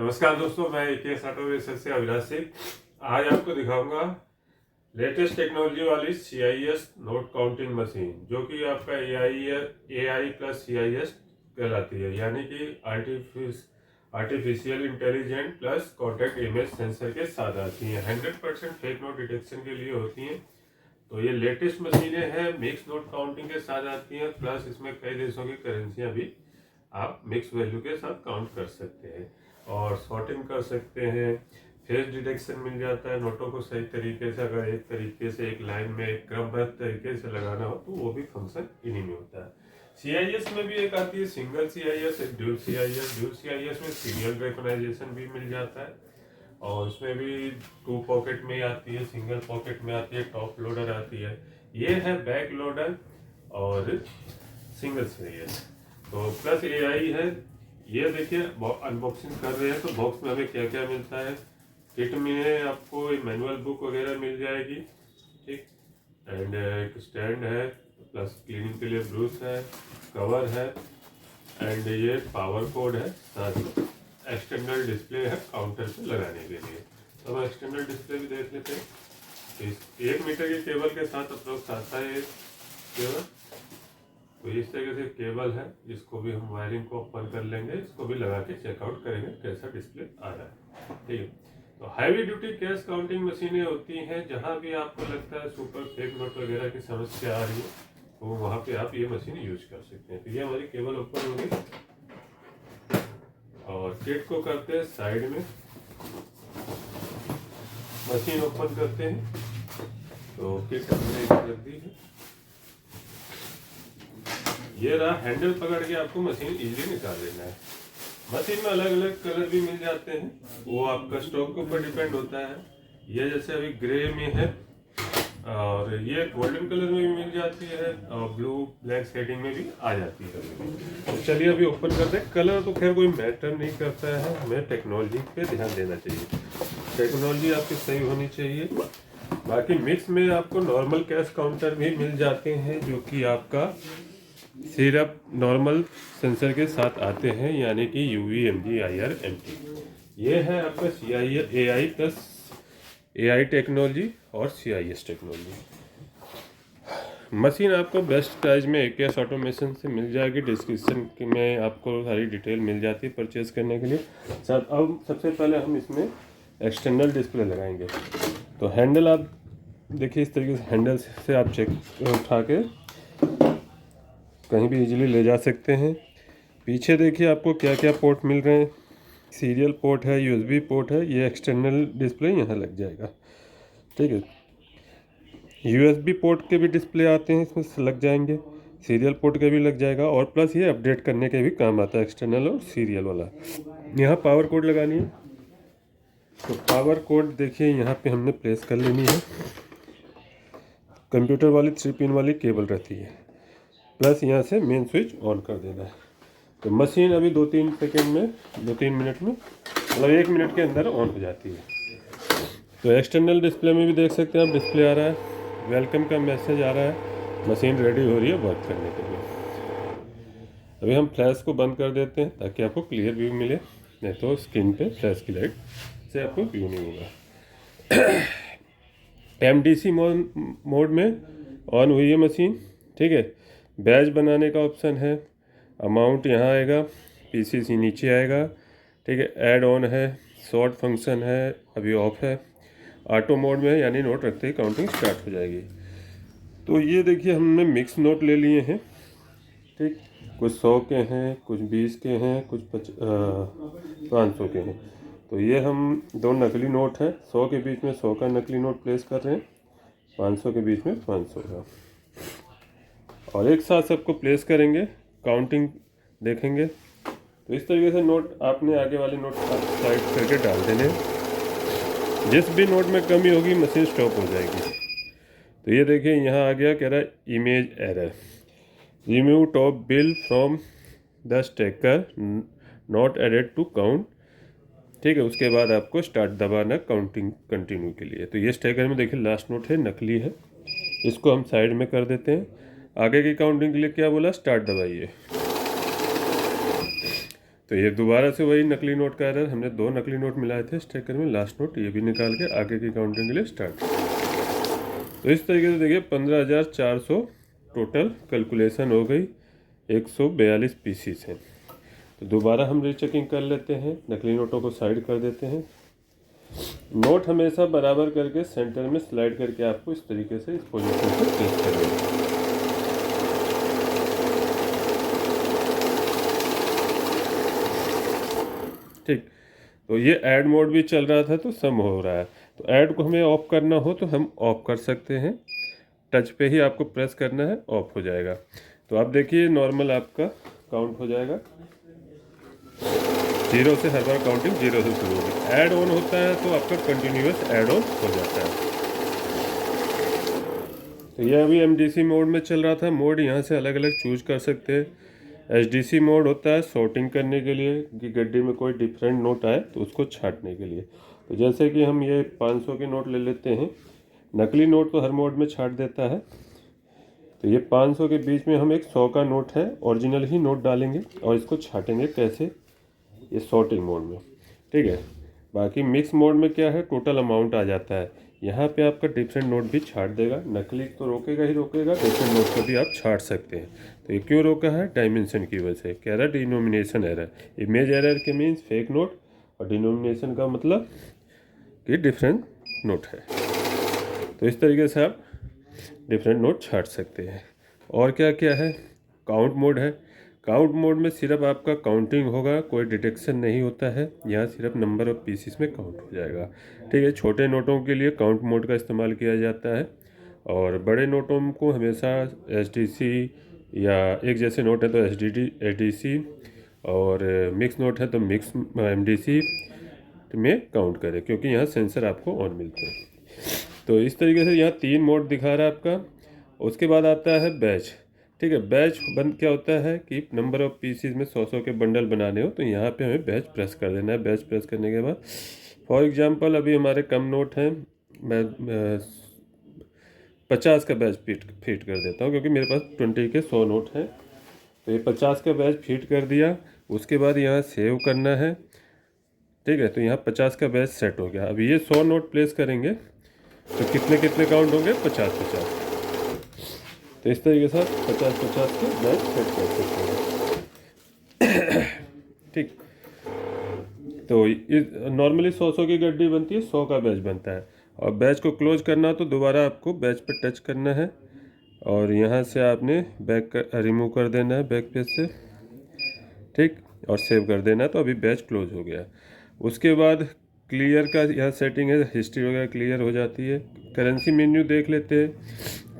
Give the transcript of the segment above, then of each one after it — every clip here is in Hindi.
नमस्कार दोस्तों, मैं एकेएस ऑटो रेसर से अविनाश सिंह। आज आपको दिखाऊंगा लेटेस्ट टेक्नोलॉजी वाली CIS नोट काउंटिंग मशीन, जो कि आपका AI प्लस CIS कहलाती है, यानी कि artificial intelligent plus contact image sensor के साथ आती हैं। 100% फेक नोट डिटेक्शन के लिए होती हैं। तो ये लेटेस्ट मशीनें हैं, मिक्स नोट काउंटिंग के साथ आती हैं, प्लस इसमें कई देशों की करेंसियां भी आप मिक्स वैल्यू के साथ काउंट कर सकते हैं और सॉर्टिंग कर सकते हैं। फेस डिटेक्शन मिल जाता है, नोटों को सही तरीके से अगर एक तरीके से एक लाइन में एक क्रमबद्ध तरीके से लगाना हो तो वो भी फंक्शन इन्हीं में होता है। CIS में भी एक आती है सिंगल CIS, एक ड्यूल CIS में सीरियल रिकॉग्नाइजेशन भी मिल जाता है और उसमें भी 2 पॉकेट में आती है, सिंगल पॉकेट में आती है, टॉप लोडर आती है। ये है बैक लोडर और सिंगल CIS। तो प्लस AI है। ये देखिए अनबॉक्सिंग कर रहे हैं तो बॉक्स में हमें क्या क्या मिलता है। किट में आपको मैनुअल बुक वगैरह मिल जाएगी, ठीक, एंड एक स्टैंड है, प्लस क्लीनिंग के लिए ब्रूश है, कवर है, एंड ये पावर कोड है, साथ ही एक्सटर्नल डिस्प्ले है काउंटर पे लगाने के लिए। तो हम एक्सटर्नल डिस्प्ले भी देख लेते हैं। 1 मीटर के केबल के साथ अप्रोक्स आता है केबल। तो इस तरीके से केबल है, इसको भी हम वायरिंग को ओपन कर लेंगे, इसको भी लगा के चेकआउट करेंगे कैसा डिस्प्ले आ रहा है, ठीक है। तो हैवी ड्यूटी कैश काउंटिंग मशीनें होती हैं, जहां भी आपको लगता है सुपर फेक नोट वगैरह की समस्या आ रही है तो वहां पे आप ये मशीन यूज कर सकते हैं। तो ये हमारी केबल ओपन होगी और किट को करते हैं साइड में, मशीन ओपन करते हैं। तो किट हमने इधर रख दी है। ये रहा हैंडल, पकड़ के आपको मशीन इजीली निकाल लेना है। मशीन में अलग अलग कलर भी मिल जाते हैं, वो आपका स्टॉक के ऊपर डिपेंड होता है। ये जैसे अभी ग्रे में है और ये गोल्डन कलर में भी मिल जाती है और ब्लू ब्लैक शेडिंग में भी आ जाती है। तो चलिए अभी ओपन करते हैं। कलर तो खैर कोई मैटर नहीं करता है, हमें टेक्नोलॉजी पे ध्यान देना चाहिए, टेक्नोलॉजी आपकी सही होनी चाहिए। बाकी मिक्स में आपको नॉर्मल कैश काउंटर भी मिल जाते हैं, जो कि आपका सिर्फ नॉर्मल सेंसर के साथ आते हैं, यानी कि UV MG IR MT। ये है आपका AI प्लस AI टेक्नोलॉजी और CIS टेक्नोलॉजी। मशीन आपको बेस्ट प्राइस में AKS ऑटोमेशन से मिल जाएगी। डिस्क्रिप्शन में आपको सारी डिटेल मिल जाती है परचेज करने के लिए। साथ अब सबसे पहले हम इसमें एक्सटर्नल डिस्प्ले लगाएंगे। तो हैंडल आप देखिए, इस तरीके से हैंडल से आप चेक उठा के कहीं भी इजीली ले जा सकते हैं। पीछे देखिए आपको क्या क्या पोर्ट मिल रहे हैं। सीरियल पोर्ट है, USB पोर्ट है, ये एक्सटर्नल डिस्प्ले यहाँ लग जाएगा, ठीक है। USB पोर्ट के भी डिस्प्ले आते हैं, इसमें लग जाएंगे, सीरियल पोर्ट के भी लग जाएगा और प्लस ये अपडेट करने के भी काम आता है, एक्सटर्नल और सीरियल वाला। यहाँ पावर कोड लगानी है, तो पावर कोड देखिए यहाँ पे हमने प्लेस कर लेनी है। कंप्यूटर वाली 3 पिन वाली केबल रहती है, प्लस यहाँ से मेन स्विच ऑन कर देना है। तो मशीन अभी 2-3 सेकेंड में, 2-3 मिनट में, मतलब 1 मिनट के अंदर ऑन हो जाती है। तो एक्सटर्नल डिस्प्ले में भी देख सकते हैं आप, डिस्प्ले आ रहा है, वेलकम का मैसेज आ रहा है, मशीन रेडी हो रही है वर्क करने के लिए। अभी हम फ्लैश को बंद कर देते हैं ताकि आपको क्लियर व्यू मिले, नहीं तो स्क्रीन पे फ्लैश की लाइट से आपको व्यू नहीं होगा। MDC मोड में ऑन हुई है मशीन, ठीक है। बैच बनाने का ऑप्शन है, अमाउंट यहाँ आएगा, PCC नीचे आएगा, ठीक है। ऐड ऑन है, सॉर्ट फंक्शन है, अभी ऑफ है। ऑटो मोड में है, यानी नोट रखते ही काउंटिंग स्टार्ट हो जाएगी। तो ये देखिए हमने मिक्स नोट ले लिए हैं, ठीक, कुछ 100 के हैं, कुछ 20 के हैं, कुछ 500 के हैं। तो ये हम 2 नकली नोट हैं, 100 के बीच में 100 का नकली नोट प्लेस कर रहे हैं, 500 के बीच में 500 का, और एक साथ सबको प्लेस करेंगे, काउंटिंग देखेंगे। तो इस तरीके से नोट आपने आगे वाले नोट साइड करके डाल देने। जिस भी नोट में कमी होगी मशीन स्टॉप हो जाएगी। तो ये देखिए यहाँ आ गया, कह रहा है image error, remove top bill from the stacker, not added to count, ठीक है। उसके बाद आपको स्टार्ट दबाना काउंटिंग कंटिन्यू के लिए। तो ये स्टेकर में देखिए लास्ट नोट है, नकली है, इसको हम साइड में कर देते हैं। आगे की काउंटिंग के लिए क्या बोला, स्टार्ट दबाइए। तो ये दोबारा से वही नकली नोट का एरर, हमने 2 नकली नोट मिलाए थे स्टेकर में, लास्ट नोट ये भी निकाल के आगे की काउंटिंग के लिए स्टार्ट। तो इस तरीके से देखिए 15,400 टोटल कैलकुलेशन हो गई, 142 पीसीस हैं। तो दोबारा हम रीचेकिंग कर लेते हैं, नकली नोटों को साइड कर देते हैं। नोट हमेशा बराबर करके सेंटर में स्लाइड करके आपको इस तरीके से इस पोजीशन पर प्लेस करना है। ठीक, तो ये ऐड मोड भी चल रहा था तो सम हो रहा है। तो ऐड को हमें ऑफ करना हो तो हम ऑफ कर सकते हैं, टच पे ही आपको प्रेस करना है, ऑफ हो जाएगा। तो आप देखिए नॉर्मल आपका काउंट हो जाएगा, 0 से हर बार काउंटिंग 0 से शुरू होगी। ऐड ऑन होता है तो आपका कंटिन्यूस ऐड ऑन हो जाता है। तो यह अभी MDC मोड में चल रहा था। मोड यहाँ से अलग अलग चूज कर सकते हैं। HDC मोड होता है सॉर्टिंग करने के लिए कि गड्डी में कोई डिफरेंट नोट आए तो उसको छांटने के लिए। तो जैसे कि हम ये 500 के नोट ले लेते हैं, नकली नोट तो हर मोड में छांट देता है। तो ये 500 के बीच में हम एक 100 का नोट है, ओरिजिनल ही नोट डालेंगे और इसको छाटेंगे कैसे, ये सॉर्टिंग मोड में। ठीक है, बाकी मिक्स मोड में क्या है, टोटल अमाउंट आ जाता है। यहाँ पे आपका डिफरेंट नोट भी छाट देगा, नकली तो रोकेगा ही रोकेगा, डिफरेंट नोट को भी आप छाट सकते हैं। तो ये क्यों रोका है, डायमेंशन की वजह से। कह रहा है डिनोमिनेशन एरर, इमेज एरर के मीन्स फेक नोट, और डिनोमिनेशन का मतलब कि डिफरेंट नोट है। तो इस तरीके से आप डिफरेंट नोट छाट सकते हैं। और क्या क्या है, काउंट मोड है। काउंट मोड में सिर्फ आपका काउंटिंग होगा, कोई डिटेक्शन नहीं होता है। यहाँ सिर्फ नंबर ऑफ पीसीस में काउंट हो जाएगा। ठीक है, छोटे नोटों के लिए काउंट मोड का इस्तेमाल किया जाता है, और बड़े नोटों को हमेशा SDC या एक जैसे नोट है तो SDC, और मिक्स नोट है तो मिक्स MDC में काउंट करें, क्योंकि यहाँ सेंसर आपको ऑन मिलते हैं। तो इस तरीके से यहाँ 3 मोड दिखा रहा है आपका। उसके बाद आता है बैच। ठीक है, बैच बंद क्या होता है कि नंबर ऑफ पीसीज में 100 के बंडल बनाने हो तो यहाँ पे हमें बैच प्रेस कर देना है। बैच प्रेस करने के बाद फॉर एग्जांपल अभी हमारे कम नोट हैं, मैं 50 का बैच फीड कर देता हूँ, क्योंकि मेरे पास 20 के 100 नोट हैं। तो ये 50 का बैच फीड कर दिया। उसके बाद यहाँ सेव करना है। ठीक है, तो यहाँ 50 का बैच सेट हो गया। अभी ये 100 नोट प्लेस करेंगे तो कितने कितने काउंट होंगे, 50-50। तो इस तरीके से 50-50 के बैच सेट कर सकते हैं। ठीक, तो इस नॉर्मली 100 की गड्डी बनती है, 100 का बैच बनता है। और बैच को क्लोज करना तो दोबारा आपको बैच पर टच करना है, और यहाँ से आपने बैक रिमूव कर देना है बैक पेज से। ठीक, और सेव कर देना है। तो अभी बैच क्लोज हो गया। उसके बाद क्लियर का यहाँ सेटिंग है, हिस्ट्री वगैरह क्लियर हो जाती है। करेंसी मेन्यू देख लेते हैं।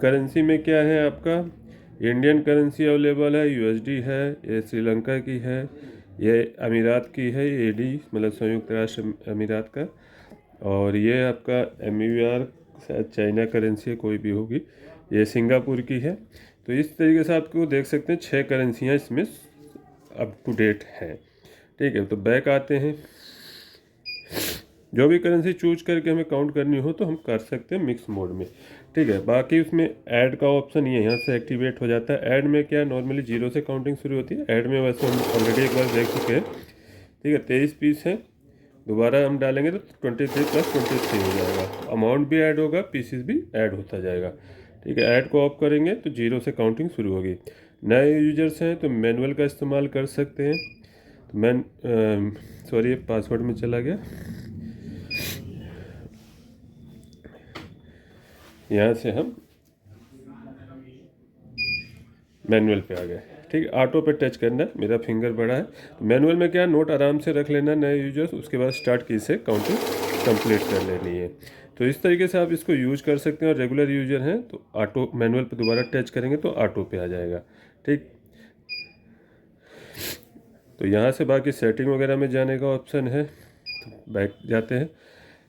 करेंसी में क्या है, आपका इंडियन करेंसी अवेलेबल है, USD है, ये श्रीलंका की है, ये अमीरात की है, AD मतलब संयुक्त राष्ट्र अमीरात का, और ये आपका MUR शायद चाइना करेंसी है, कोई भी होगी, ये सिंगापुर की है। तो इस तरीके से आपको देख सकते हैं 6 करेंसियाँ इसमें अप टू डेट हैं। ठीक है, तो बैक आते हैं। जो भी करेंसी चूज करके हमें काउंट करनी हो तो हम कर सकते हैं मिक्स मोड में। ठीक है, बाकी उसमें ऐड का ऑप्शन ये यहाँ से एक्टिवेट हो जाता है। ऐड में क्या नॉर्मली 0 से काउंटिंग शुरू होती है। ऐड में वैसे हम ऑलरेडी एक बार देख चुके हैं। ठीक है, 23 पीस हैं, दोबारा हम डालेंगे तो 23 + 23 हो जाएगा। अमाउंट भी ऐड होगा, पीसेस भी ऐड होता जाएगा। ठीक है, ऐड को ऑफ करेंगे तो 0 से काउंटिंग शुरू होगी। नए यूजर्स हैं तो मैनुअल का इस्तेमाल कर सकते हैं। तो सॉरी, पासवर्ड में चला गया, यहाँ से हम मैनुअल पे आ गए। ठीक है, ऑटो पे टच करना है, मेरा फिंगर बड़ा है। तो मैनुअल में क्या, नोट आराम से रख लेना नए यूजर्स, उसके बाद स्टार्ट की से काउंटिंग कंप्लीट कर लेनी है। तो इस तरीके से आप इसको यूज कर सकते हैं। और रेगुलर यूजर हैं तो ऑटो मैनुअल पे दोबारा टच करेंगे तो ऑटो पे आ जाएगा। ठीक, तो यहाँ से बाकी सेटिंग वगैरह में जाने का ऑप्शन है, तो बैक जाते हैं।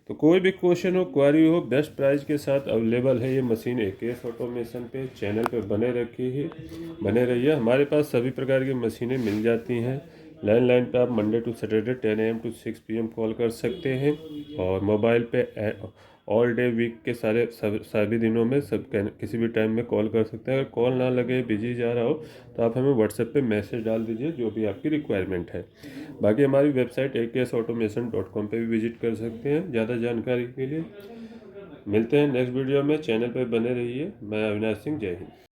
तो कोई भी क्वेश्चन हो, क्वारी हो, बेस्ट प्राइस के साथ अवेलेबल है ये मशीन AKS ऑटोमेशन पे। चैनल पे बने रहिए। हमारे पास सभी प्रकार की मशीनें मिल जाती हैं। लैंडलाइन पे आप Monday to Saturday 10 AM to 6 PM call कर सकते हैं, और मोबाइल पे ऑल डे वीक के सभी दिनों में किसी भी टाइम में कॉल कर सकते हैं। अगर कॉल ना लगे, बिजी जा रहा हो, तो आप हमें व्हाट्सएप पे मैसेज डाल दीजिए जो भी आपकी रिक्वायरमेंट है। बाकी हमारी वेबसाइट aksautomation.com पे भी विजिट कर सकते हैं ज़्यादा जानकारी के लिए। मिलते हैं नेक्स्ट वीडियो में। चैनल पर बने रहिए। मैं अविनाश सिंह, जय हिंद।